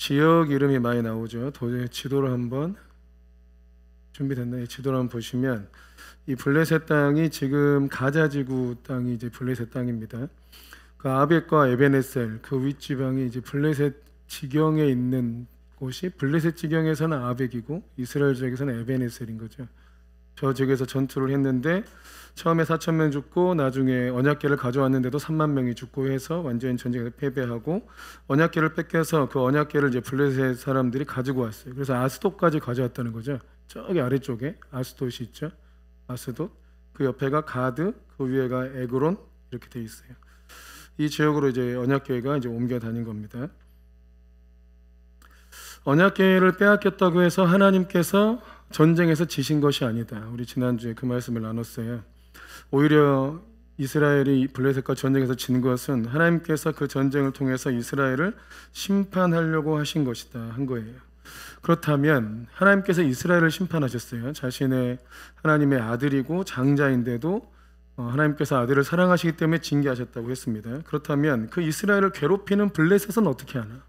지역 이름이 많이 나오죠. 지도를 한번 준비됐나요? 지도를 한번 보시면 이 블레셋 땅이 지금 가자 지구 땅이 이제 블레셋 땅입니다. 그 아벡과 에베네셀 그 윗지방이 이제 블레셋 지경에 있는 곳이 블레셋 지경에서는 아벡이고 이스라엘 지역에서는 에베네셀인 거죠. 저 지역에서 전투를 했는데 처음에 4,000명 죽고 나중에 언약궤를 가져왔는데도 3만 명이 죽고 해서 완전히 전쟁에서 패배하고 언약궤를 뺏겨서 그 언약궤를 이제 블레셋 사람들이 가지고 왔어요. 그래서 아스돗까지 가져왔다는 거죠. 저기 아래쪽에 아스돗이 있죠. 아스돗 그 옆에가 가드 그 위에가 에그론 이렇게 돼 있어요. 이 지역으로 이제 언약궤가 이제 옮겨 다닌 겁니다. 언약궤를 빼앗겼다고 해서 하나님께서 전쟁에서 지신 것이 아니다. 우리 지난주에 그 말씀을 나눴어요. 오히려 이스라엘이 블레셋과 전쟁에서 진 것은 하나님께서 그 전쟁을 통해서 이스라엘을 심판하려고 하신 것이다 한 거예요. 그렇다면 하나님께서 이스라엘을 심판하셨어요. 자신의 하나님의 아들이고 장자인데도 하나님께서 아들을 사랑하시기 때문에 징계하셨다고 했습니다. 그렇다면 그 이스라엘을 괴롭히는 블레셋은 어떻게 하나?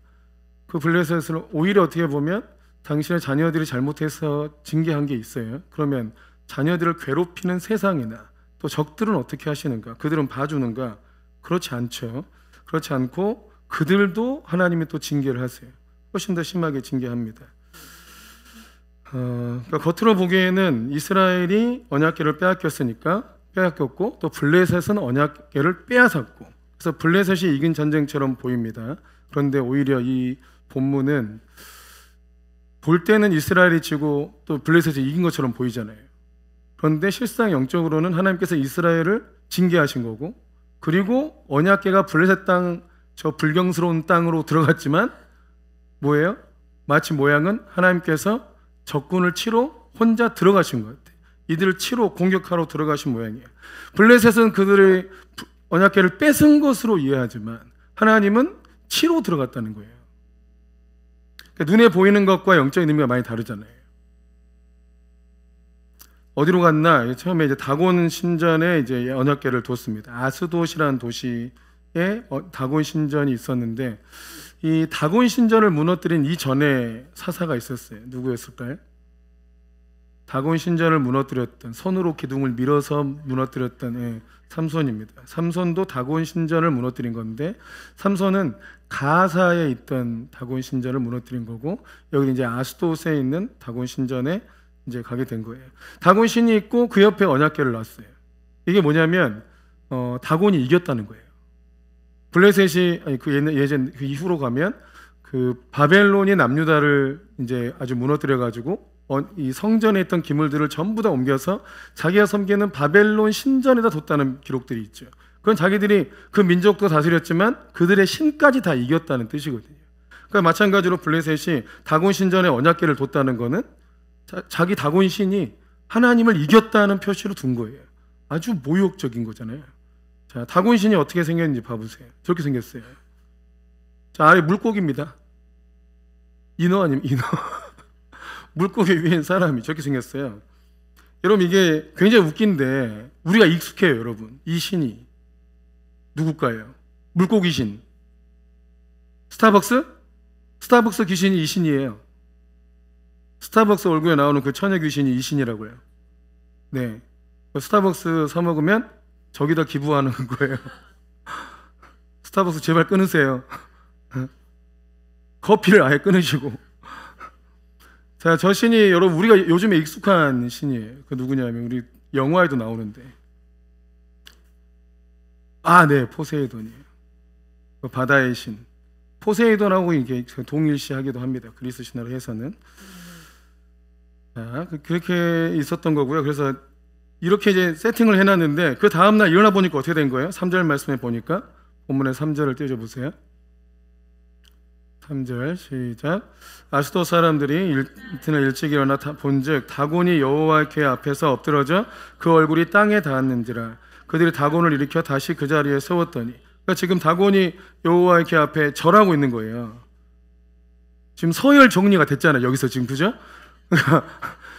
그 블레셋을 오히려 어떻게 보면 당신의 자녀들이 잘못해서 징계한 게 있어요. 그러면 자녀들을 괴롭히는 세상이나 또 적들은 어떻게 하시는가? 그들은 봐주는가? 그렇지 않죠. 그렇지 않고 그들도 하나님이 또 징계를 하세요. 훨씬 더 심하게 징계합니다. 그러니까 겉으로 보기에는 이스라엘이 언약궤를 빼앗겼고 또 블레셋은 언약궤를 빼앗았고 그래서 블레셋이 이긴 전쟁처럼 보입니다. 그런데 오히려 이 본문은 볼 때는 이스라엘이 지고 또 블레셋이 이긴 것처럼 보이잖아요. 그런데 실상 영적으로는 하나님께서 이스라엘을 징계하신 거고 그리고 언약궤가 블레셋 땅 저 불경스러운 땅으로 들어갔지만 뭐예요? 마치 모양은 하나님께서 적군을 치러 혼자 들어가신 것 같아요. 이들을 치러 공격하러 들어가신 모양이에요. 블레셋은 그들의 언약궤를 뺏은 것으로 이해하지만 하나님은 치러 들어갔다는 거예요. 그러니까 눈에 보이는 것과 영적인 의미가 많이 다르잖아요. 어디로 갔나? 처음에 이제 다곤 신전에 이제 언약궤를 뒀습니다. 아스돗이라는 도시에 다곤 신전이 있었는데 이 다곤 신전을 무너뜨린 이전에 사사가 있었어요. 누구였을까요? 다곤 신전을 무너뜨렸던 손으로 기둥을 밀어서 무너뜨렸던 삼손입니다. 삼손도 다곤 신전을 무너뜨린 건데 삼손은 가사에 있던 다곤 신전을 무너뜨린 거고 여기 이제 아스돗에 있는 다곤 신전에 이제 가게 된 거예요. 다곤 신이 있고 그 옆에 언약궤를 놨어요. 이게 뭐냐면 다곤이 이겼다는 거예요. 블레셋이 예전 그 이후로 가면 그 바벨론이 남유다를 이제 아주 무너뜨려 가지고 이 성전에 있던 기물들을 전부 다 옮겨서 자기가 섬기는 바벨론 신전에다 뒀다는 기록들이 있죠. 그건 자기들이 그 민족도 다스렸지만 그들의 신까지 다 이겼다는 뜻이거든요. 그러니까 마찬가지로 블레셋이 다곤 신전에 언약궤를 뒀다는 거는 자기 다곤 신이 하나님을 이겼다는 표시로 둔 거예요. 아주 모욕적인 거잖아요. 자, 다곤 신이 어떻게 생겼는지 봐보세요. 저렇게 생겼어요. 자, 아래 물고기입니다. 인어 아니면 인어. 물고기 위에 사람이 저렇게 생겼어요. 여러분 이게 굉장히 웃긴데 우리가 익숙해요, 여러분. 이 신이 누굴까요? 물고기 신. 스타벅스? 스타벅스 귀신이 이 신이에요. 스타벅스 얼굴에 나오는 그 처녀 귀신이 이 신이라고요. 네. 스타벅스 사 먹으면 저기다 기부하는 거예요. 스타벅스 제발 끊으세요. 커피를 아예 끊으시고. 자, 저 신이 여러분 우리가 요즘에 익숙한 신이에요. 그 누구냐면 우리 영화에도 나오는데. 아, 네, 포세이돈이에요. 그 바다의 신. 포세이돈하고 이게 동일시하기도 합니다. 그리스 신화로 해서는. 자, 그렇게 있었던 거고요. 그래서 이렇게 이제 세팅을 해놨는데 그 다음날 일어나 보니까 어떻게 된 거예요? 3절 말씀에 보니까 본문의 3절을 떼줘보세요. 3절 시작. 아스돗 사람들이 이튿날 일찍 일어나 본즉 다곤이 여호와의 궤 앞에서 엎드러져 그 얼굴이 땅에 닿았는지라. 그들이 다곤을 일으켜 다시 그 자리에 세웠더니 그러니까 지금 다곤이 여호와의 궤 앞에 절하고 있는 거예요. 지금 서열 정리가 됐잖아요. 여기서 지금 그죠?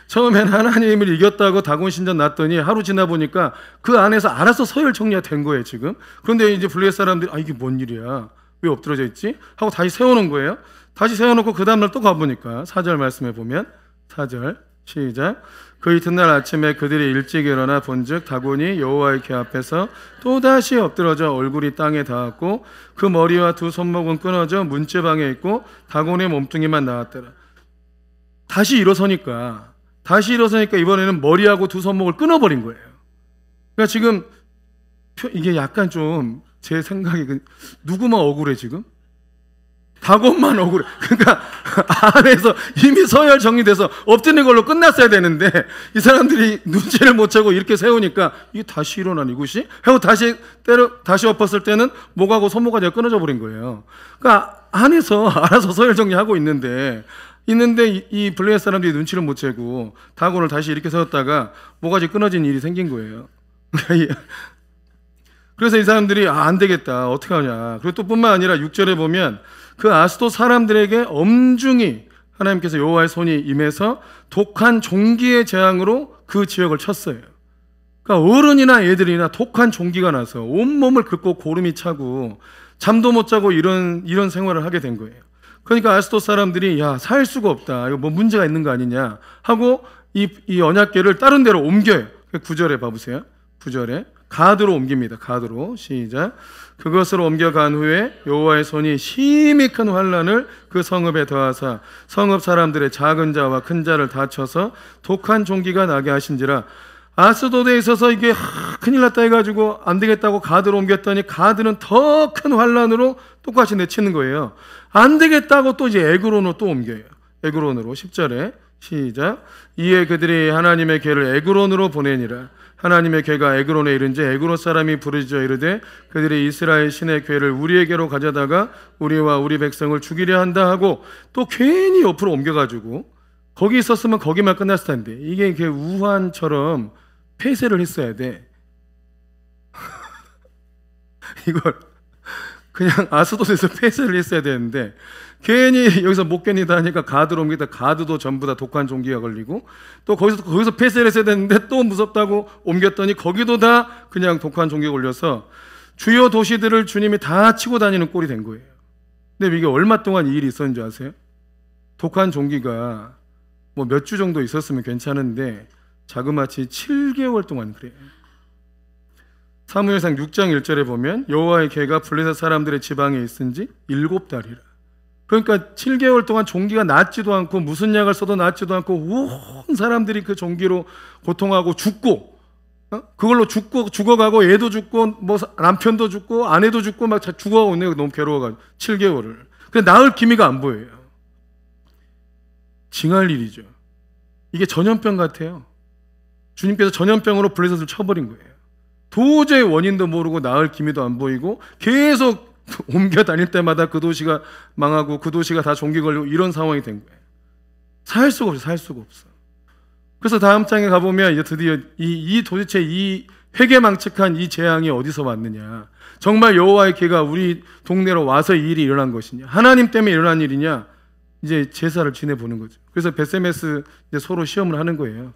처음엔 하나님을 이겼다고 다곤 신전 놨더니 하루 지나 보니까 그 안에서 알아서 서열 정리가 된 거예요 지금. 그런데 이제 블레셋 사람들이 이게 뭔 일이야, 왜 엎드러져 있지? 하고 다시 세우는 거예요. 다시 세워놓고 그 다음날 또 가보니까 4절 말씀해 보면 4절 시작. 그 이튿날 아침에 그들이 일찍 일어나 본즉 다곤이 여호와의 궤 앞에서 또다시 엎드러져 얼굴이 땅에 닿았고 그 머리와 두 손목은 끊어져 문제방에 있고 다곤의 몸뚱이만 나왔더라. 다시 일어서니까 이번에는 머리하고 두 손목을 끊어버린 거예요. 그러니까 지금 이게 약간 좀 제 생각에 누구만 억울해 지금? 다곤만 억울해. 그러니까 안에서 이미 서열 정리돼서 엎드는 걸로 끝났어야 되는데 이 사람들이 눈치를 못 채고 이렇게 세우니까 이게 다시 일어난 이곳이 하고 다시 엎었을 때는 목하고 손목까지 끊어져 버린 거예요. 그러니까 안에서 알아서 서열 정리하고 있는데 이 블레셋 사람들이 눈치를 못 채고 다곤을 다시 이렇게 세웠다가 목까지 끊어진 일이 생긴 거예요. 그래서 이 사람들이 안 되겠다 어떻게 하냐. 그리고 또 뿐만 아니라 6절에 보면 그 아스돗 사람들에게 엄중히 하나님께서 여호와의 손이 임해서 독한 종기의 재앙으로 그 지역을 쳤어요. 그러니까 어른이나 애들이나 독한 종기가 나서 온몸을 긁고 고름이 차고 잠도 못 자고 이런 생활을 하게 된 거예요. 그러니까 아스돗 사람들이 야, 살 수가 없다. 이거 뭐 문제가 있는 거 아니냐 하고 이 언약궤를 다른 데로 옮겨요. 9절에 봐보세요. 9절에 가드로 옮깁니다. 가드로 시작. 그것으로 옮겨간 후에 여호와의 손이 심히 큰 환난을 그 성읍에 더하사 성읍 사람들의 작은 자와 큰 자를 다쳐서 독한 종기가 나게 하신지라. 아스돗에 있어서 이게 큰일 났다 해가지고 안 되겠다고 가드로 옮겼더니 가드는 더 큰 환난으로 똑같이 내치는 거예요. 안 되겠다고 또 이제 에그론으로 또 옮겨요. 에그론으로 10절에 시작. 이에 그들이 하나님의 궤를 에그론으로 보내니라. 하나님의 궤가 에그론에 이른지 에그론 사람이 부르짖어 이르되 그들이 이스라엘 신의 궤를 우리에게로 가져다가 우리와 우리 백성을 죽이려 한다 하고 또 괜히 옆으로 옮겨가지고 거기 있었으면 거기만 끝났을 텐데 이게 이렇게 우한처럼 폐쇄를 했어야 돼. 이걸 그냥 아스돗에서 폐쇄를 했어야 되는데 괜히 여기서 못 견디다 하니까 가드로 옮기다 가드도 전부 다 독한 종기가 걸리고 또 거기서 폐쇄를 했어야 되는데 또 무섭다고 옮겼더니 거기도 다 그냥 독한 종기가 걸려서 주요 도시들을 주님이 다 치고 다니는 꼴이 된 거예요. 근데 이게 얼마 동안 이 일이 있었는지 아세요? 독한 종기가 뭐 몇 주 정도 있었으면 괜찮은데 자그마치 7개월 동안 그래요. 사무엘상 6장 1절에 보면 여호와의 궤가 블레셋 사람들의 지방에 있은지 7달이라. 그러니까 7개월 동안 종기가 낫지도 않고 무슨 약을 써도 낫지도 않고 온 사람들이 그 종기로 고통하고 죽고 그걸로 죽어가고 애도 죽고 뭐 남편도 죽고 아내도 죽고 막 죽어가고 있네요. 너무 괴로워가지고 7개월을. 근데 나을 기미가 안 보여요. 징할 일이죠. 이게 전염병 같아요. 주님께서 전염병으로 블레셋을 쳐버린 거예요. 도저히 원인도 모르고 나을 기미도 안 보이고 계속 옮겨 다닐 때마다 그 도시가 망하고 그 도시가 다 종기 걸리고 이런 상황이 된 거예요. 살 수가 없어. 그래서 다음 장에 가보면 이제 드디어 도대체 이 회개망측한 이 재앙이 어디서 왔느냐. 정말 여호와의 궤가 우리 동네로 와서 이 일이 일어난 것이냐. 하나님 때문에 일어난 일이냐. 이제 제사를 지내보는 거죠. 그래서 베세메스 이제 서로 시험을 하는 거예요.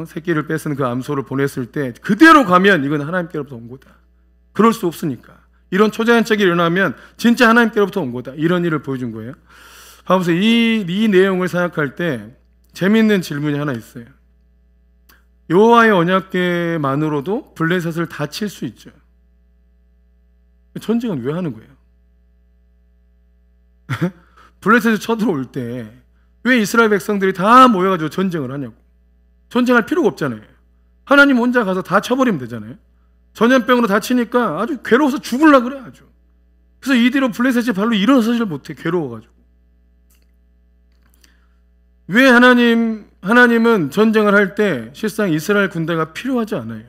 새끼를 뺏은 그 암소를 보냈을 때 그대로 가면 이건 하나님께로부터 온 거다. 그럴 수 없으니까. 이런 초자연적이 일어나면 진짜 하나님께로부터 온 거다. 이런 일을 보여준 거예요. 봐보세요. 이 내용을 생각할 때 재미있는 질문이 하나 있어요. 여호와의 언약궤만으로도 블레셋을 다 칠 수 있죠. 전쟁은 왜 하는 거예요? 블레셋을 쳐들어올 때 왜 이스라엘 백성들이 다 모여가지고 전쟁을 하냐고. 전쟁할 필요가 없잖아요. 하나님 혼자 가서 다 쳐버리면 되잖아요. 전염병으로 다치니까 아주 괴로워서 죽으려고 그래 아주. 그래서 이 뒤로 블레셋이 발로 일어서질 못해. 괴로워가지고. 왜 하나님은 전쟁을 할 때 실상 이스라엘 군대가 필요하지 않아요.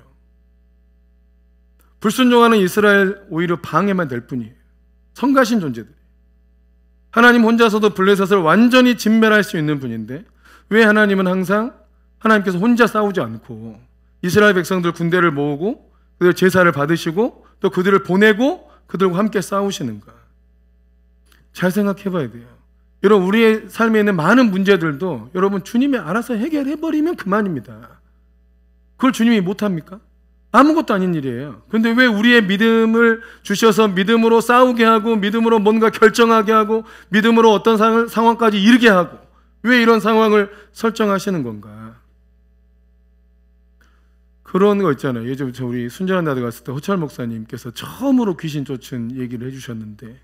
불순종하는 이스라엘 오히려 방해만 될 뿐이에요. 성가신 존재들. 하나님 혼자서도 블레셋을 완전히 진멸할 수 있는 분인데 왜 하나님은 항상 하나님께서 혼자 싸우지 않고 이스라엘 백성들 군대를 모으고 그들 제사를 받으시고 또 그들을 보내고 그들과 함께 싸우시는가? 잘 생각해 봐야 돼요. 여러분 우리의 삶에 있는 많은 문제들도 여러분 주님이 알아서 해결해버리면 그만입니다. 그걸 주님이 못합니까? 아무것도 아닌 일이에요. 그런데 왜 우리의 믿음을 주셔서 믿음으로 싸우게 하고 믿음으로 뭔가 결정하게 하고 믿음으로 어떤 상황까지 이르게 하고 왜 이런 상황을 설정하시는 건가? 그런 거 있잖아요. 예전에 우리 순전한 나들 갔을 때 호철 목사님께서 처음으로 귀신 쫓은 얘기를 해주셨는데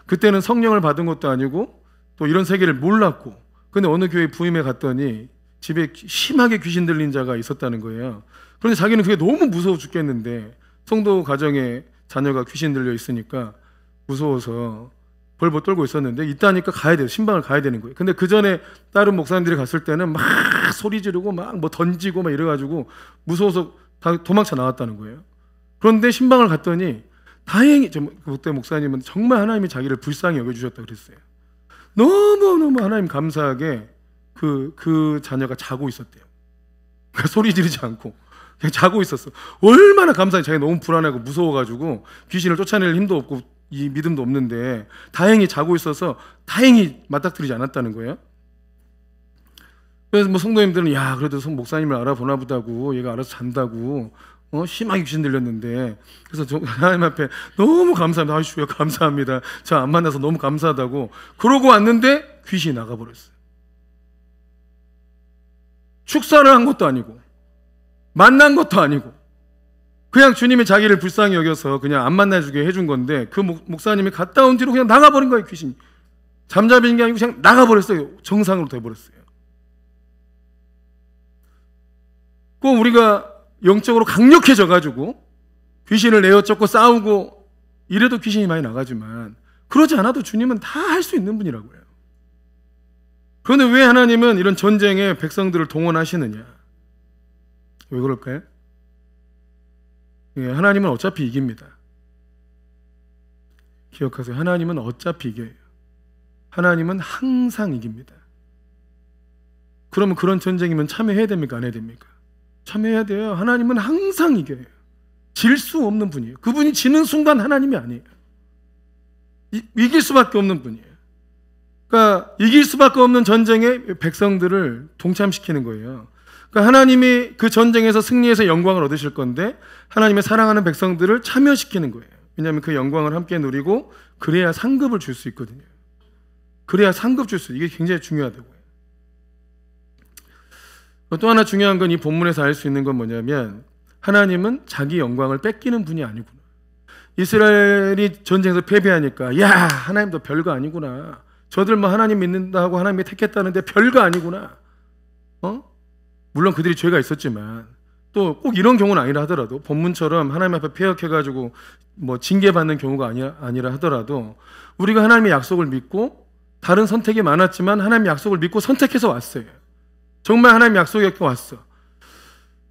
그때는 성령을 받은 것도 아니고 또 이런 세계를 몰랐고 근데 어느 교회 부임에 갔더니 집에 심하게 귀신 들린 자가 있었다는 거예요. 그런데 자기는 그게 너무 무서워 죽겠는데 성도 가정에 자녀가 귀신 들려 있으니까 무서워서 벌벌 떨고 있었는데 있다니까 가야 돼요. 신방을 가야 되는 거예요. 근데 그 전에 다른 목사님들이 갔을 때는 막 소리 지르고 막 뭐 던지고 막 이래가지고 무서워서 다 도망쳐 나왔다는 거예요. 그런데 신방을 갔더니 다행히 그때 목사님은 정말 하나님이 자기를 불쌍히 여겨주셨다 그랬어요. 너무너무 하나님 감사하게 그 자녀가 자고 있었대요. 그러니까 소리 지르지 않고 그냥 자고 있었어. 얼마나 감사해. 자기가 너무 불안하고 무서워가지고 귀신을 쫓아낼 힘도 없고 이 믿음도 없는데 다행히 자고 있어서 다행히 맞닥뜨리지 않았다는 거예요. 그래서 뭐 성도님들은 야 그래도 목사님을 알아보나 보다고 얘가 알아서 잔다고 심하게 귀신 들렸는데 그래서 저 하나님 앞에 너무 감사합니다. 아이씨야 감사합니다. 저 안 만나서 너무 감사하다고 그러고 왔는데 귀신이 나가버렸어요. 축사를 한 것도 아니고 만난 것도 아니고 그냥 주님이 자기를 불쌍히 여겨서 그냥 안 만나주게 해준 건데 그 목사님이 갔다 온 뒤로 그냥 나가버린 거예요. 귀신이 잠자는 게 아니고 그냥 나가버렸어요. 정상으로 돼버렸어요. 꼭 우리가 영적으로 강력해져가지고 귀신을 내어쫓고 싸우고 이래도 귀신이 많이 나가지만 그러지 않아도 주님은 다 할 수 있는 분이라고요. 그런데 왜 하나님은 이런 전쟁에 백성들을 동원하시느냐? 왜 그럴까요? 예, 하나님은 어차피 이깁니다. 기억하세요. 하나님은 어차피 이겨요. 하나님은 항상 이깁니다. 그러면 그런 전쟁이면 참여해야 됩니까? 안 해야 됩니까? 참여해야 돼요. 하나님은 항상 이겨요. 질 수 없는 분이에요. 그분이 지는 순간 하나님이 아니에요. 이길 수밖에 없는 분이에요. 그러니까 이길 수밖에 없는 전쟁에 백성들을 동참시키는 거예요. 그러니까 하나님이 그 전쟁에서 승리해서 영광을 얻으실 건데 하나님의 사랑하는 백성들을 참여시키는 거예요. 왜냐하면 그 영광을 함께 누리고 그래야 상급을 줄 수 있거든요. 그래야 상급 줄 수, 이게 굉장히 중요하다고요. 또 하나 중요한 건 이 본문에서 알 수 있는 건 뭐냐면 하나님은 자기 영광을 뺏기는 분이 아니구나. 이스라엘이 전쟁에서 패배하니까 야 하나님도 별거 아니구나. 저들 뭐 하나님 믿는다 하고 하나님이 택했다는데 별거 아니구나. 물론 그들이 죄가 있었지만 또 꼭 이런 경우는 아니라 하더라도 본문처럼 하나님 앞에 패역해가지고 뭐 징계받는 경우가 아니라 하더라도 우리가 하나님의 약속을 믿고 다른 선택이 많았지만 하나님의 약속을 믿고 선택해서 왔어요. 정말 하나님 약속이 왔어.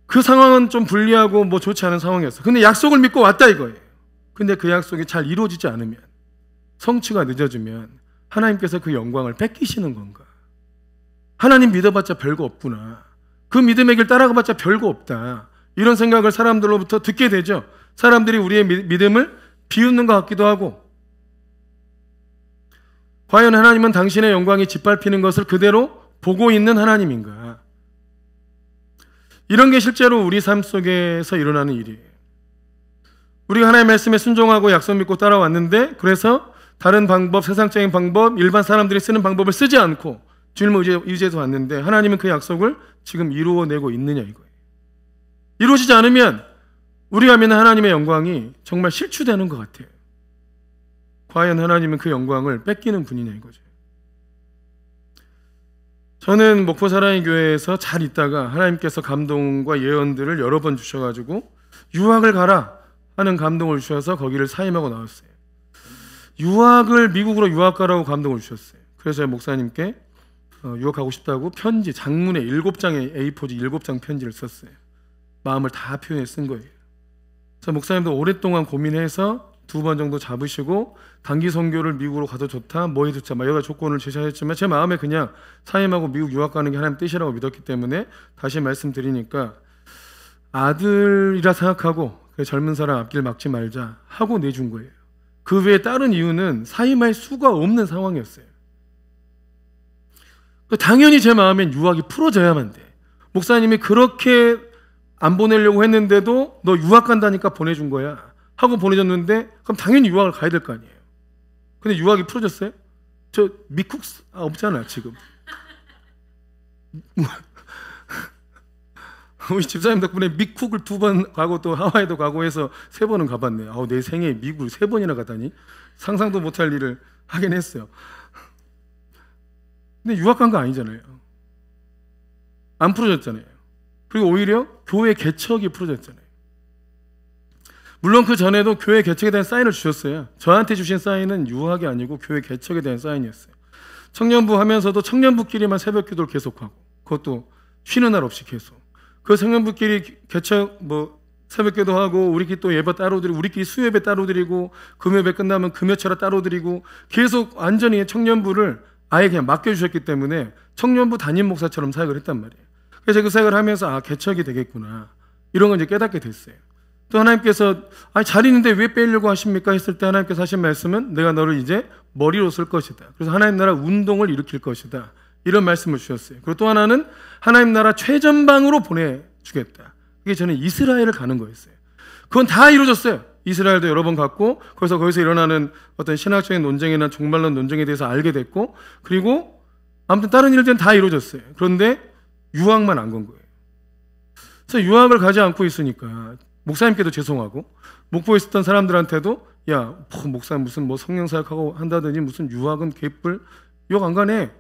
그 상황은 좀 불리하고 뭐 좋지 않은 상황이었어. 근데 약속을 믿고 왔다 이거예요. 근데 그 약속이 잘 이루어지지 않으면, 성취가 늦어지면 하나님께서 그 영광을 뺏기시는 건가? 하나님 믿어봤자 별거 없구나. 그 믿음의 길 따라가봤자 별거 없다. 이런 생각을 사람들로부터 듣게 되죠. 사람들이 우리의 믿음을 비웃는 것 같기도 하고, 과연 하나님은 당신의 영광이 짓밟히는 것을 그대로 보고 있는 하나님인가? 이런 게 실제로 우리 삶 속에서 일어나는 일이에요. 우리가 하나님의 말씀에 순종하고 약속 믿고 따라왔는데, 그래서 다른 방법, 세상적인 방법, 일반 사람들이 쓰는 방법을 쓰지 않고 주님을 의지해서 왔는데 하나님은 그 약속을 지금 이루어내고 있느냐 이거예요. 이루어지지 않으면 우리가 믿는 하나님의 영광이 정말 실추되는 것 같아요. 과연 하나님은 그 영광을 뺏기는 분이냐 이거죠. 저는 목포 사랑의 교회에서 잘 있다가 하나님께서 감동과 예언들을 여러 번 주셔가지고 유학을 가라 하는 감동을 주셔서 거기를 사임하고 나왔어요. 유학을 미국으로 유학 가라고 감동을 주셨어요. 그래서 목사님께 유학하고 싶다고 편지, 장문의 7장의 A4지 7장 편지를 썼어요. 마음을 다 표현해 쓴 거예요. 그래서 목사님도 오랫동안 고민해서 2번 정도 잡으시고 단기 선교를 미국으로 가도 좋다, 뭐 해도 좋다, 여러 조건을 제시하셨지만 제 마음에 그냥 사임하고 미국 유학 가는 게 하나님 뜻이라고 믿었기 때문에 다시 말씀드리니까 아들이라 생각하고 젊은 사람 앞길 막지 말자 하고 내준 거예요. 그 외에 다른 이유는 사임할 수가 없는 상황이었어요. 당연히 제 마음엔 유학이 풀어져야만 돼. 목사님이 그렇게 안 보내려고 했는데도 너 유학 간다니까 보내준 거야 하고 보내줬는데 그럼 당연히 유학을 가야 될 거 아니에요. 근데 유학이 풀어졌어요? 저 미국 없잖아 지금. 우리 집사님 덕분에 미국을 2번 가고 또 하와이도 가고 해서 3번은 가봤네. 내 생애에 미국을 3번이나 가다니 상상도 못할 일을 하긴 했어요. 근데 유학 간 거 아니잖아요. 안 풀어졌잖아요. 그리고 오히려 교회 개척이 풀어졌잖아요. 물론 그 전에도 교회 개척에 대한 사인을 주셨어요. 저한테 주신 사인은 유학이 아니고 교회 개척에 대한 사인이었어요. 청년부 하면서도 청년부끼리만 새벽 기도를 계속하고, 그것도 쉬는 날 없이 계속. 그 청년부끼리 개척 새벽 기도하고 우리끼리 또 예배 따로 드리고 우리끼리 수요예배 따로 드리고 금요예배 끝나면 금요철에 따로 드리고 계속 완전히 청년부를 아예 그냥 맡겨주셨기 때문에 청년부 담임 목사처럼 사역을 했단 말이에요. 그래서 그 사역을 하면서 개척이 되겠구나 이런 걸 이제 깨닫게 됐어요. 또 하나님께서 잘 있는데 왜 빼려고 하십니까 했을 때 하나님께서 하신 말씀은 내가 너를 이제 머리로 쓸 것이다. 그래서 하나님 나라 운동을 일으킬 것이다. 이런 말씀을 주셨어요. 그리고 또 하나는 하나님 나라 최전방으로 보내주겠다. 그게 저는 이스라엘을 가는 거였어요. 그건 다 이루어졌어요. 이스라엘도 여러 번 갔고 거기서 일어나는 어떤 신학적인 논쟁이나 종말론 논쟁에 대해서 알게 됐고 그리고 아무튼 다른 일들은 다 이루어졌어요. 그런데 유학만 안 간 거예요. 그래서 유학을 가지 않고 있으니까 목사님께도 죄송하고 목포에 있었던 사람들한테도 야 목사님 무슨 성령 사역하고 한다더니 무슨 유학은 개뿔 욕 안 가네.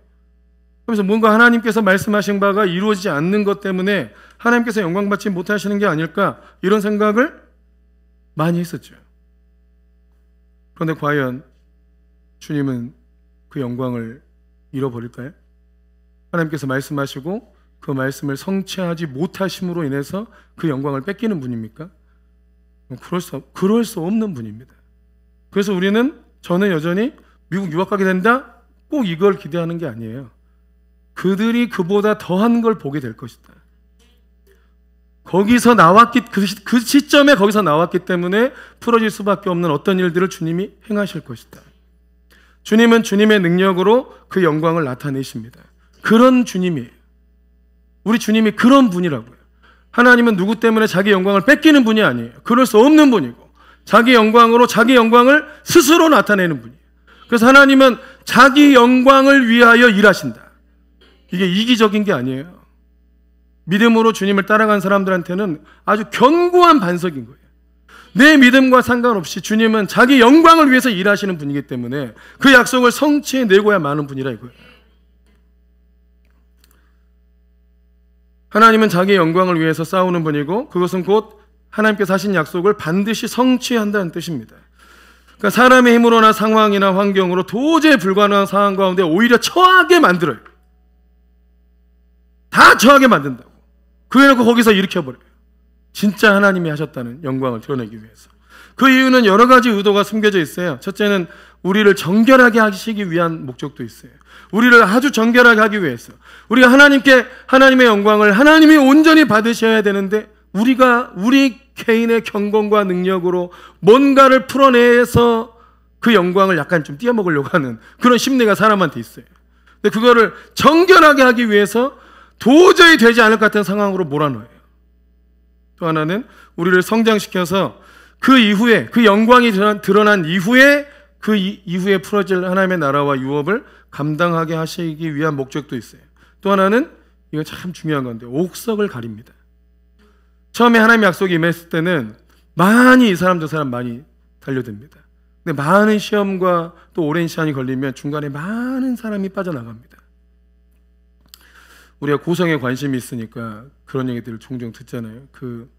그래서 뭔가 하나님께서 말씀하신 바가 이루어지지 않는 것 때문에 하나님께서 영광 받지 못하시는 게 아닐까 이런 생각을 많이 했었죠. 그런데 과연 주님은 그 영광을 잃어버릴까요? 하나님께서 말씀하시고 그 말씀을 성취하지 못하심으로 인해서 그 영광을 뺏기는 분입니까? 그럴 수 없는 분입니다. 그래서 저는 여전히 미국 유학 가게 된다? 꼭 이걸 기대하는 게 아니에요. 그들이 그보다 더한 걸 보게 될 것이다. 거기서 나왔기 그 시점에 거기서 나왔기 때문에 풀어질 수밖에 없는 어떤 일들을 주님이 행하실 것이다. 주님은 주님의 능력으로 그 영광을 나타내십니다. 그런 주님이에요. 우리 주님이 그런 분이라고요. 하나님은 누구 때문에 자기 영광을 뺏기는 분이 아니에요. 그럴 수 없는 분이고 자기 영광으로 자기 영광을 스스로 나타내는 분이에요. 그래서 하나님은 자기 영광을 위하여 일하신다. 이게 이기적인 게 아니에요. 믿음으로 주님을 따라간 사람들한테는 아주 견고한 반석인 거예요. 내 믿음과 상관없이 주님은 자기 영광을 위해서 일하시는 분이기 때문에 그 약속을 성취해내고야 마는 분이라 이거예요. 하나님은 자기 영광을 위해서 싸우는 분이고 그것은 곧 하나님께서 하신 약속을 반드시 성취한다는 뜻입니다. 그러니까 사람의 힘으로나 상황이나 환경으로 도저히 불가능한 상황 가운데 오히려 처하게 만들어요. 다 처하게 만든다고. 그래놓고 거기서 일으켜버려요. 진짜 하나님이 하셨다는 영광을 드러내기 위해서. 그 이유는 여러 가지 의도가 숨겨져 있어요. 첫째는 우리를 정결하게 하시기 위한 목적도 있어요. 우리를 아주 정결하게 하기 위해서. 우리가 하나님의 영광을 하나님이 온전히 받으셔야 되는데 우리 개인의 경건과 능력으로 뭔가를 풀어내서 그 영광을 약간 좀 띄어먹으려고 하는 그런 심리가 사람한테 있어요. 근데 그거를 정결하게 하기 위해서 도저히 되지 않을 것 같은 상황으로 몰아넣어요. 또 하나는 우리를 성장시켜서 그 이후에 그 영광이 드러난 이후에 그 이후에 풀어질 하나님의 나라와 유업을 감당하게 하시기 위한 목적도 있어요. 또 하나는 이거 참 중요한 건데 옥석을 가립니다. 처음에 하나님의 약속이 임했을 때는 이 사람 저 사람 많이 달려듭니다. 근데 많은 시험과 또 오랜 시간이 걸리면 중간에 많은 사람이 빠져나갑니다. 우리가 고성에 관심이 있으니까 그런 얘기들을 종종 듣잖아요. 그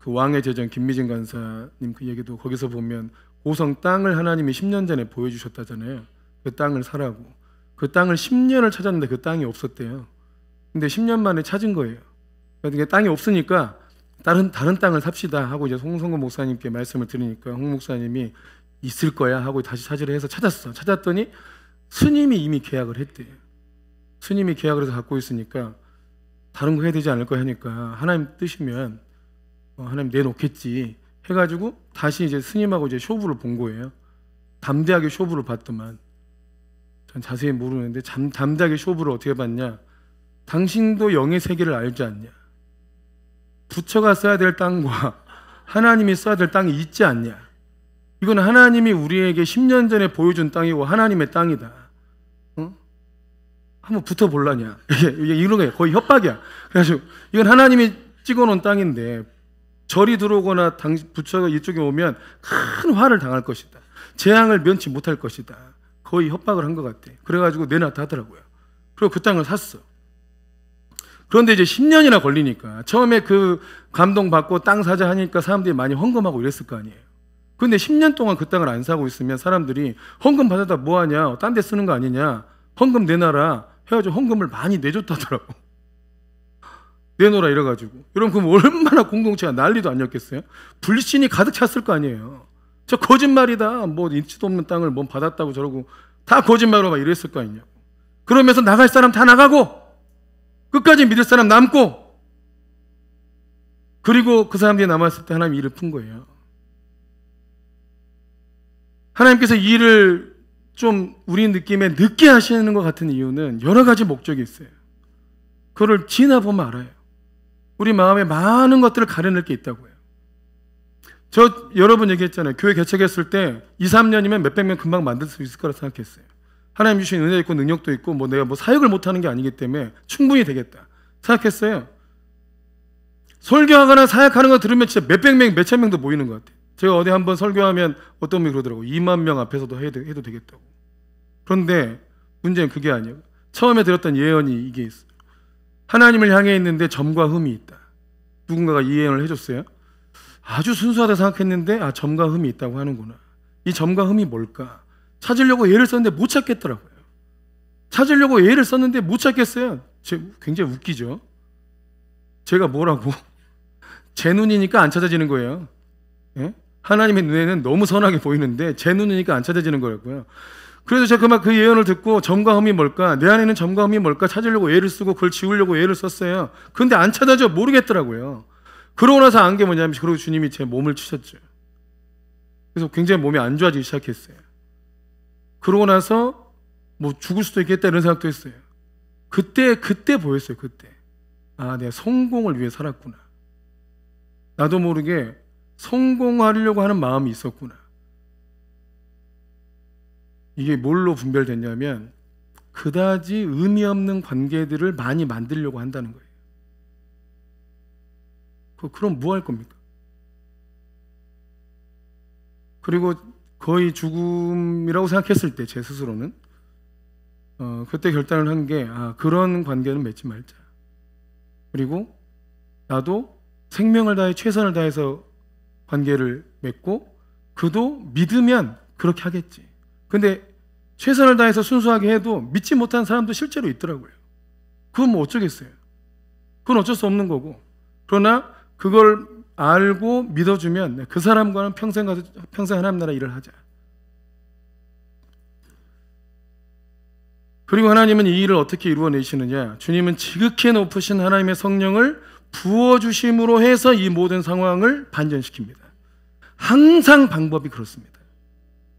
왕의 제전 김미진 간사님 그 얘기도 거기서 보면 고성 땅을 하나님이 10년 전에 보여주셨다잖아요. 그 땅을 사라고. 그 땅을 10년을 찾았는데 그 땅이 없었대요. 근데 10년 만에 찾은 거예요. 그러니까 땅이 없으니까 다른 땅을 삽시다 하고 이제 홍성근 목사님께 말씀을 드리니까 홍 목사님이 있을 거야 하고 다시 찾으려 해서 찾았더니 스님이 이미 계약을 했대요. 스님이 계약을 해서 갖고 있으니까 다른 거 해야 되지 않을까 하니까 하나님 뜻이면 하나님 내놓겠지 해가지고 다시 이제 스님하고 이제 쇼부를 본 거예요. 담대하게 쇼부를 봤더만 전 자세히 모르는데 담대하게 쇼부를 어떻게 봤냐. 당신도 영의 세계를 알지 않냐. 부처가 써야 될 땅과 하나님이 써야 될 땅이 있지 않냐. 이건 하나님이 우리에게 10년 전에 보여준 땅이고 하나님의 땅이다. 한번 붙어볼라냐. 이게 이런 거예요. 거의 협박이야. 그래가지고 이건 하나님이 찍어놓은 땅인데 절이 들어오거나 부처가 이쪽에 오면 큰 화를 당할 것이다. 재앙을 면치 못할 것이다. 거의 협박을 한 것 같아. 그래가지고 내놨다 하더라고요. 그리고 그 땅을 샀어. 그런데 이제 10년이나 걸리니까 처음에 그 감동받고 땅 사자 하니까 사람들이 많이 헌금하고 이랬을 거 아니에요. 근데 10년 동안 그 땅을 안 사고 있으면 사람들이 헌금 받아다 뭐하냐, 딴 데 쓰는 거 아니냐, 헌금 내놔라 해가지고 헌금을 많이 내줬다더라고. 내놓으라 이래가지고. 여러분 그럼 얼마나 공동체가 난리도 아니었겠어요? 불신이 가득 찼을 거 아니에요. 저 거짓말이다, 뭐 있지도 없는 땅을 뭐 받았다고 저러고 다 거짓말로 막 이랬을 거 아니냐고. 그러면서 나갈 사람 다 나가고 끝까지 믿을 사람 남고, 그리고 그 사람들이 남았을 때 하나님이 일을 푼 거예요. 하나님께서 이 일을 좀 우리 느낌에 늦게 하시는 것 같은 이유는 여러 가지 목적이 있어요. 그걸 지나보면 알아요. 우리 마음에 많은 것들을 가려낼 게 있다고요. 저 여러 번 얘기했잖아요. 교회 개척했을 때 2, 3년이면 몇백 명 금방 만들 수 있을 거라 생각했어요. 하나님 주신 은혜도 있고 능력도 있고 뭐 내가 뭐 사역을 못하는 게 아니기 때문에 충분히 되겠다 생각했어요. 설교하거나 사역하는 거 들으면 진짜 몇백 명, 몇천 명도 모이는 것 같아요. 제가 어디 한번 설교하면 어떤 분이 그러더라고요. 2만 명 앞에서도 해도 되겠다고. 그런데 문제는 그게 아니에요. 처음에 들었던 예언이 이게 있어요. 하나님을 향해 있는데 점과 흠이 있다. 누군가가 이 예언을 해줬어요. 아주 순수하다 생각했는데 점과 흠이 있다고 하는구나. 이 점과 흠이 뭘까? 찾으려고 예를 썼는데 못 찾겠더라고요. 찾으려고 예를 썼는데 못 찾겠어요. 굉장히 웃기죠. 제가 뭐라고? 제 눈이니까 안 찾아지는 거예요. 예? 하나님의 눈에는 너무 선하게 보이는데 제 눈이니까 안 찾아지는 거라고요. 그래서 제가 그 예언을 듣고 점과 흠이 뭘까? 내 안에는 점과 흠이 뭘까? 찾으려고 예를 쓰고 그걸 지우려고 예를 썼어요. 근데 안 찾아져. 모르겠더라고요. 그러고 나서 안 게 뭐냐면, 그러고 주님이 제 몸을 치셨죠. 그래서 굉장히 몸이 안 좋아지기 시작했어요. 그러고 나서 뭐 죽을 수도 있겠다 이런 생각도 했어요. 그때 보였어요. 그때 내가 성공을 위해 살았구나. 나도 모르게 성공하려고 하는 마음이 있었구나. 이게 뭘로 분별됐냐면 그다지 의미 없는 관계들을 많이 만들려고 한다는 거예요. 그럼 뭐 할 겁니까? 그리고 거의 죽음이라고 생각했을 때 제 스스로는 그때 결단을 한 게 그런 관계는 맺지 말자. 그리고 나도 생명을 다해 최선을 다해서 관계를 맺고 그도 믿으면 그렇게 하겠지. 근데 최선을 다해서 순수하게 해도 믿지 못한 사람도 실제로 있더라고요. 그건 뭐 어쩌겠어요. 그건 어쩔 수 없는 거고. 그러나 그걸 알고 믿어주면 그 사람과는 평생 하나님 나라 일을 하자. 그리고 하나님은 이 일을 어떻게 이루어내시느냐? 주님은 지극히 높으신 하나님의 성령을 부어주심으로 해서 이 모든 상황을 반전시킵니다. 항상 방법이 그렇습니다.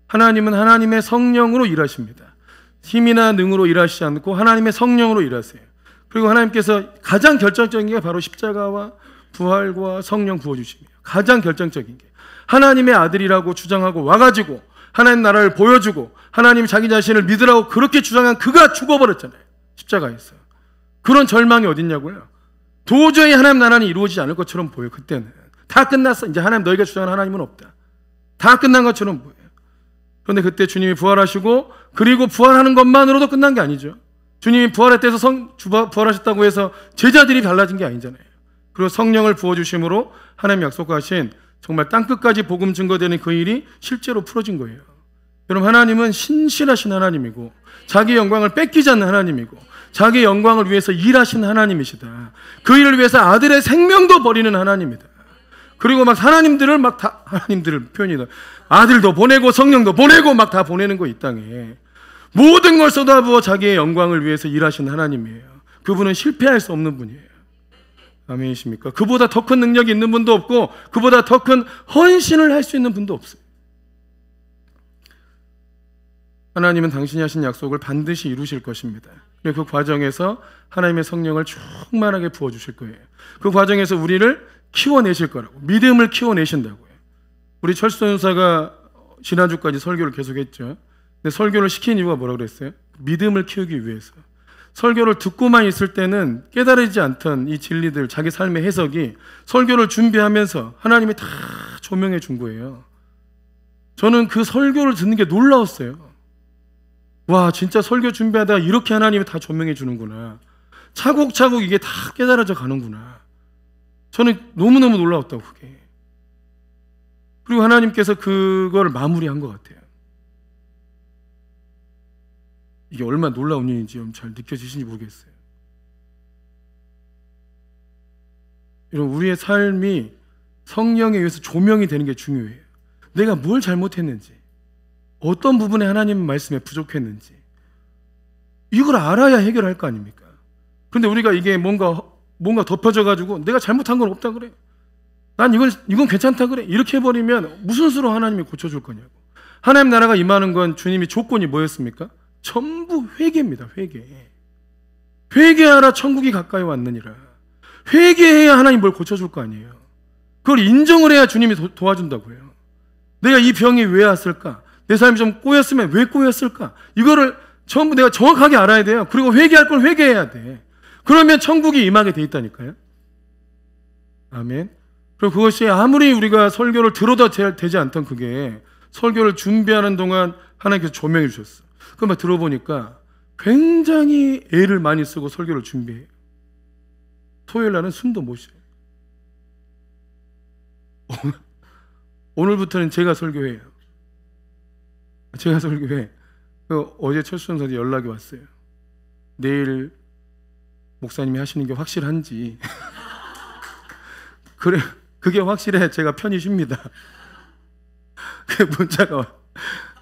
하나님은 하나님의 성령으로 일하십니다. 힘이나 능으로 일하시지 않고 하나님의 성령으로 일하세요. 그리고 하나님께서 가장 결정적인 게 바로 십자가와 부활과 성령 부어주심이에요. 가장 결정적인 게. 하나님의 아들이라고 주장하고 와가지고 하나님 나라를 보여주고 하나님 자기 자신을 믿으라고 그렇게 주장한 그가 죽어버렸잖아요. 십자가에서. 그런 절망이 어딨냐고요. 도저히 하나님 나라는 이루어지지 않을 것처럼 보여요. 그때는 다 끝났어. 이제 하나님, 너희가 주장하는 하나님은 없다. 다 끝난 것처럼 보여요. 그런데 그때 주님이 부활하시고, 그리고 부활하는 것만으로도 끝난 게 아니죠. 주님이 부활했다 해서 부활하셨다고 해서 제자들이 달라진 게 아니잖아요. 그리고 성령을 부어주심으로 하나님 약속하신 정말 땅끝까지 복음 증거되는 그 일이 실제로 풀어진 거예요. 여러분, 하나님은 신실하신 하나님이고 자기 영광을 뺏기지 않는 하나님이고 자기 영광을 위해서 일하신 하나님이시다. 그 일을 위해서 아들의 생명도 버리는 하나님이다. 그리고 막 하나님들을 막 다, 하나님들을 표현이다. 아들도 보내고 성령도 보내고 막 다 보내는 거 이 땅에. 모든 걸 쏟아부어 자기의 영광을 위해서 일하신 하나님이에요. 그분은 실패할 수 없는 분이에요. 아멘이십니까? 그보다 더 큰 능력이 있는 분도 없고 그보다 더 큰 헌신을 할 수 있는 분도 없어요. 하나님은 당신이 하신 약속을 반드시 이루실 것입니다. 그리고 그 과정에서 하나님의 성령을 충만하게 부어주실 거예요. 그 과정에서 우리를 키워내실 거라고, 믿음을 키워내신다고요. 우리 철수 전사가 지난주까지 설교를 계속했죠. 근데 설교를 시킨 이유가 뭐라고 그랬어요? 믿음을 키우기 위해서. 설교를 듣고만 있을 때는 깨달지 않던 이 진리들, 자기 삶의 해석이 설교를 준비하면서 하나님이 다 조명해 준 거예요. 저는 그 설교를 듣는 게 놀라웠어요. 와, 진짜 설교 준비하다가 이렇게 하나님이 다 조명해 주는구나. 차곡차곡 이게 다 깨달아져 가는구나. 저는 너무너무 놀라웠다고, 그게. 그리고 하나님께서 그걸 마무리한 것 같아요. 이게 얼마나 놀라운 일인지 잘 느껴지시는지 모르겠어요. 여러분, 우리의 삶이 성령에 의해서 조명이 되는 게 중요해요. 내가 뭘 잘못했는지, 어떤 부분에 하나님 말씀에 부족했는지, 이걸 알아야 해결할 거 아닙니까? 근데 우리가 이게 뭔가 덮여져가지고 내가 잘못한 건 없다 그래, 난 이건 괜찮다 그래, 이렇게 해버리면 무슨 수로 하나님이 고쳐줄 거냐고. 하나님 나라가 임하는 건 주님이 조건이 뭐였습니까? 전부 회개입니다. 회개하라, 천국이 가까이 왔느니라. 회개해야 하나님 뭘 고쳐줄 거 아니에요. 그걸 인정을 해야 주님이 도와준다고요. 내가 이 병이 왜 왔을까? 내 삶이 좀 꼬였으면 왜 꼬였을까? 이거를 전부 내가 정확하게 알아야 돼요. 그리고 회개할 걸 회개해야 돼. 그러면 천국이 임하게 돼 있다니까요. 아멘. 그리고 그것이 아무리 우리가 설교를 들어도 되지 않던 그게 설교를 준비하는 동안 하나님께서 조명해 주셨어. 그 말 들어보니까 굉장히 애를 많이 쓰고 설교를 준비해요. 토요일 날은 숨도 못 쉬어요. 오늘부터는 제가 설교해요. 어제 철수전사한테 연락이 왔어요. 내일 목사님이 하시는 게 확실한지. 그래, 그게 확실해. 제가 편히 쉽니다. 그 문자가 와.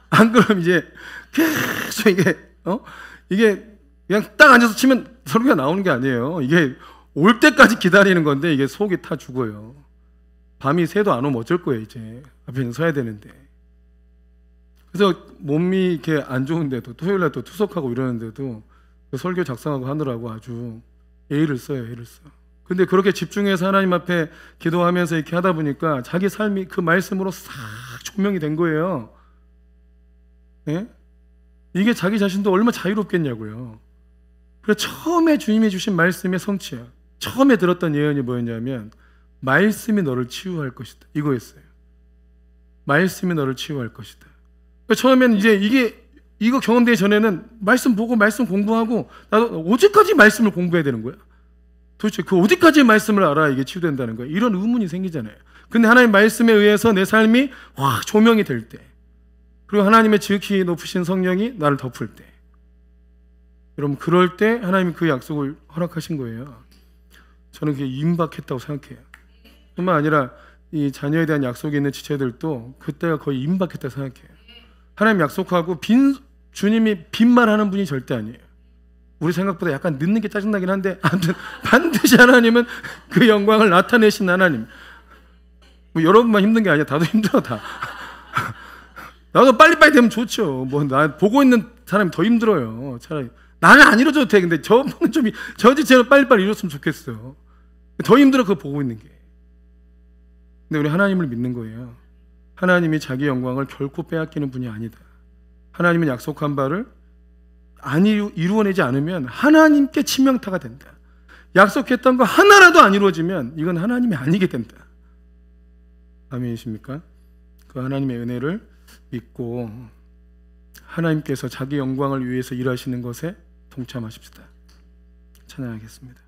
안 그러면 이제 계속 이게 그냥 딱 앉아서 치면 설교가 나오는 게 아니에요. 이게 올 때까지 기다리는 건데 이게 속이 타 죽어요. 밤이 새도 안 오면 어쩔 거예요. 이제 앞에 서야 되는데. 그래서 몸이 이렇게 안 좋은데도 토요일 날 또 투석하고 이러는데도 그 설교 작성하고 하느라고 아주 애를 써요. 근데 그렇게 집중해서 하나님 앞에 기도하면서 이렇게 하다 보니까 자기 삶이 그 말씀으로 싹 조명이 된 거예요. 예? 이게 자기 자신도 얼마나 자유롭겠냐고요. 그래서 처음에 주님이 주신 말씀의 성취야. 처음에 들었던 예언이 뭐였냐면 말씀이 너를 치유할 것이다, 이거였어요. 말씀이 너를 치유할 것이다. 그러니까 처음에는 이제 이거 경험되기 전에는 말씀 보고 말씀 공부하고 나도 어디까지 말씀을 공부해야 되는 거야? 도대체 그 어디까지 말씀을 알아야 이게 치유된다는 거야? 이런 의문이 생기잖아요. 근데 하나님 말씀에 의해서 내 삶이 조명이 될 때, 그리고 하나님의 지극히 높으신 성령이 나를 덮을 때, 여러분 그럴 때 하나님이 그 약속을 허락하신 거예요. 저는 그게 임박했다고 생각해요. 뿐만 아니라 이 자녀에 대한 약속이 있는 지체들도 그때가 거의 임박했다고 생각해요. 하나님 약속하고 주님이 빈말하는 분이 절대 아니에요. 우리 생각보다 약간 늦는 게 짜증나긴 한데 아무튼 반드시 하나님은 그 영광을 나타내신 하나님. 뭐 여러분만 힘든 게 아니야. 다도 힘들어 다. 나도 빨리빨리 되면 좋죠. 뭐 나 보고 있는 사람이 더 힘들어요. 차라리 나는 안 이뤄져도 돼. 근데 저분은 좀 저지체는 빨리빨리 이뤘으면 좋겠어. 더 힘들어 그거 보고 있는 게. 근데 우리 하나님을 믿는 거예요. 하나님이 자기 영광을 결코 빼앗기는 분이 아니다. 하나님은 약속한 바를 이루어내지 않으면 하나님께 치명타가 된다. 약속했던 거 하나라도 안 이루어지면 이건 하나님이 아니게 된다. 아멘이십니까? 그 하나님의 은혜를 믿고 하나님께서 자기 영광을 위해서 일하시는 것에 동참하십시다. 찬양하겠습니다.